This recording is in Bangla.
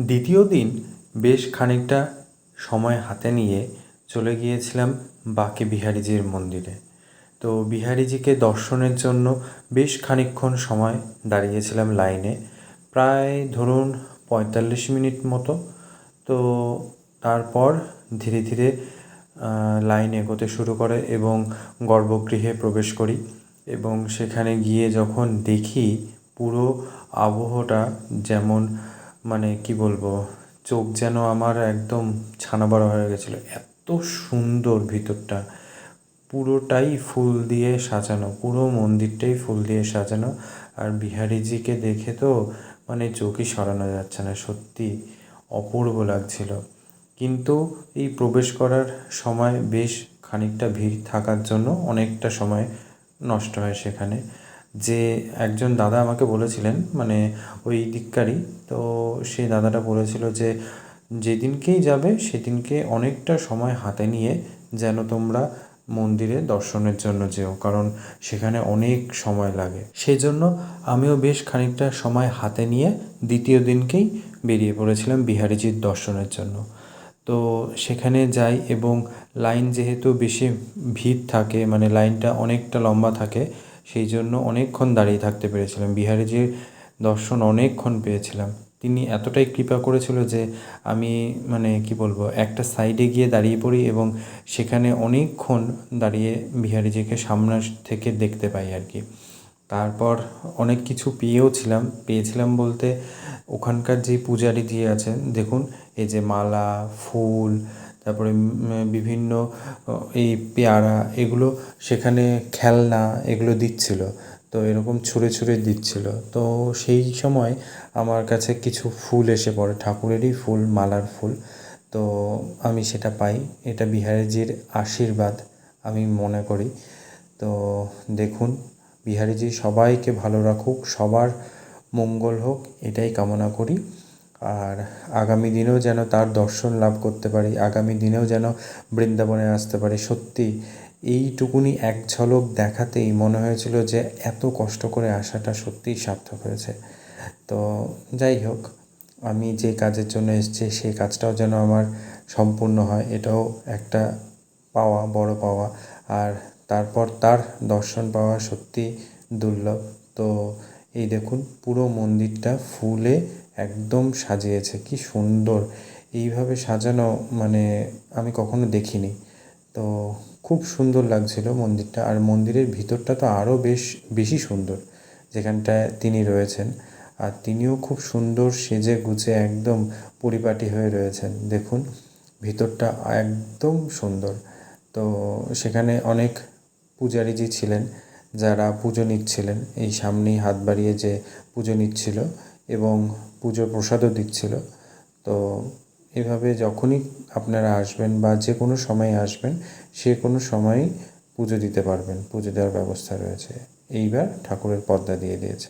দ্বিতীয় দিন বেশ খানিকটা সময় হাতে নিয়ে চলে গিয়েছিলাম বাঁকে বিহারীজির মন্দিরে। তো বিহারীজিকে দর্শনের জন্য বেশ খানিকক্ষণ সময় দাঁড়িয়েছিলাম লাইনে, প্রায় ধরুন ৪৫ মিনিট মতো। তো তারপর ধীরে ধীরে লাইন এগোতে শুরু করে এবং গর্ভগৃহে প্রবেশ করি এবং সেখানে গিয়ে যখন দেখি পুরো আবহটা যেমন, মানে কি বলবো, চোখ যেন আমার একদম ছানা বড়া হয়ে গেছিলো। এত সুন্দর ভিতরটা, পুরোটাই ফুল দিয়ে সাজানো, পুরো মন্দিরটাই ফুল দিয়ে সাজানো। আর বিহারীজিকে দেখে তো মানে চোখই সরানো যাচ্ছে না, সত্যি অপূর্ব লাগছিল। কিন্তু এই প্রবেশ করার সময় বেশ খানিকটা ভিড় থাকার জন্য অনেকটা সময় নষ্ট হয় সেখানে। যে একজন দাদা আমাকে বলেছিলেন, মানে ওই দিককারই, তো সেই দাদাটা বলেছিল যে যেদিনকেই যাবে সেদিনকে অনেকটা সময় হাতে নিয়ে যেন তোমরা মন্দিরে দর্শনের জন্য যেও, কারণ সেখানে অনেক সময় লাগে। সেই জন্য আমিও বেশ খানিকটা সময় হাতে নিয়ে দ্বিতীয় দিনকেই বেরিয়ে পড়েছিলাম বিহারীজির দর্শনের জন্য। তো সেখানে যাই এবং লাইন যেহেতু বেশি ভিড় থাকে, মানে লাইনটা অনেকটা লম্বা থাকে, সেই জন্য অনেকক্ষণ দাঁড়িয়ে থাকতে পেরেছিলাম। বিহারীজির দর্শন অনেকক্ষণ পেয়েছিলাম। তিনি এতটাই কৃপা করেছিল যে আমি, মানে কি বলবো, একটা সাইডে গিয়ে দাঁড়িয়ে পড়ি এবং সেখানে অনেকক্ষণ দাঁড়িয়ে বিহারীজিকে সামনে থেকে দেখতে পাই আর কি। তারপর অনেক কিছু পেয়েছিলাম বলতে ওখানকার যে পূজারীজি আছেন, দেখুন এই যে মালা, ফুল, তারপরে বিভিন্ন এই পেয়ারা, এগুলো সেখানে খেলনা, এগুলো দিচ্ছিল। তো এরকম ছুঁড়ে ছুঁড়ে দিচ্ছিল। তো সেই সময় আমার কাছে কিছু ফুল এসে পড়ে, ঠাকুরেরই ফুল, মালার ফুল। তো আমি সেটা পাই। এটা বিহারীজির আশীর্বাদ আমি মনে করি। তো দেখুন, বিহারীজি সবাইকে ভালো রাখুক, সবার মঙ্গল হোক, এটাই কামনা করি। আর আগামী দিনেও যেন তার দর্শন লাভ করতে পারি, আগামী দিনেও যেন বৃন্দাবনে আসতে পারি। সত্যি এইটুকুনি এক ঝলক দেখাতেই মনে হয়েছিল যে এত কষ্ট করে আসাটা সত্যিই সার্থক হয়েছে। তো যাই হোক, আমি যে কাজের জন্য এসেছি সেই কাজটাও যেন আমার সম্পূর্ণ হয়, এটাও একটা পাওয়া, বড় পাওয়া। আর তারপর তার দর্শন পাওয়া সত্যি দুর্লভ। তো এই দেখুন, পুরো মন্দিরটা ফুলে একদম সাজিয়েছে, কি সুন্দর! এইভাবে সাজানো মানে আমি কখনো দেখিনি। তো খুব সুন্দর লাগছিল মন্দিরটা। আর মন্দিরের ভিতরটা তো আরও বেশি সুন্দর, যেখানটায় তিনি রয়েছেন। আর তিনিও খুব সুন্দর সেজে গুজে একদম পরিপাটি হয়ে রয়েছেন। দেখুন ভিতরটা একদম সুন্দর। তো সেখানে অনেক পূজারীজি ছিলেন যারা পুজো নিচ্ছিলেন, এই সামনেই হাত বাড়িয়ে যে পুজো নিচ্ছিল এবং পুজোর প্রসাদও দিচ্ছিল। তো এভাবে যখনই আপনারা আসবেন বা যে কোনো সময় আসবেন, সে কোনো সময়ই পুজো দিতে পারবেন, পুজো দেওয়ার ব্যবস্থা রয়েছে। এইবার ঠাকুরের পর্দা দিয়ে দিয়েছে।